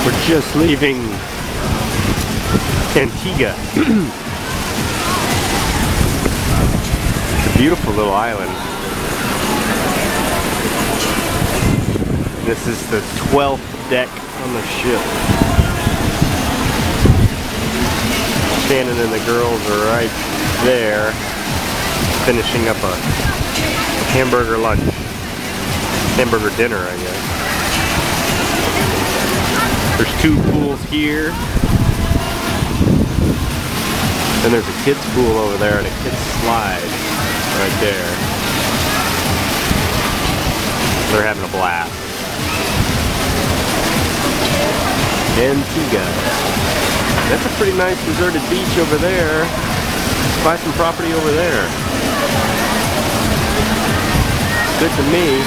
We're just leaving Antigua. It's a beautiful little island. This is the 12th deck on the ship. Shannon and the girls are right there, finishing up a hamburger lunch. Hamburger dinner, I guess. There's 2 pools here. Then there's a kids pool over there and a kids slide right there. They're having a blast. Antigua. That's a pretty nice deserted beach over there. Let's buy some property over there. Good to me.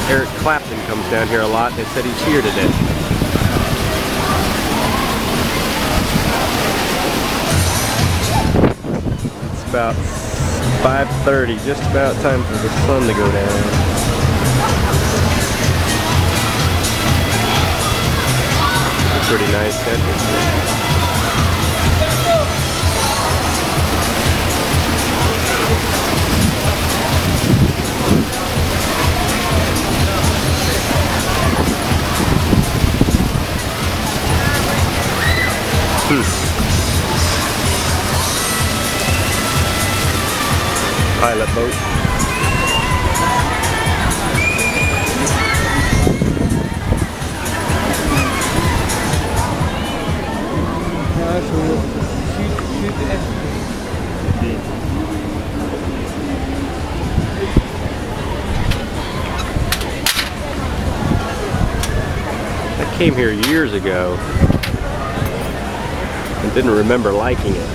Eric Clapton comes down here a lot. They said he's here today. It's about 5:30, just about time for the sun to go down. Pretty nice entrance. Pilot boat. I came here years ago and didn't remember liking it.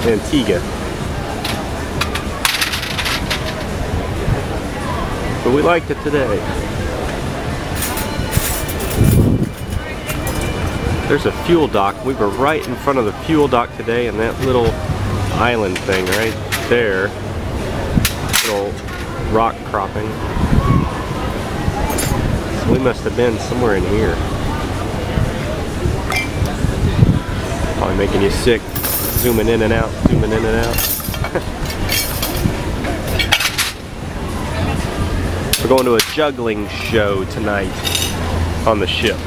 Antigua. But we liked it today. There's a fuel dock. We were right in front of the fuel dock today, and that little island thing right there. Little rock cropping. So we must have been somewhere in here. Probably making you sick. Zooming in and out, zooming in and out. We're going to a juggling show tonight on the ship.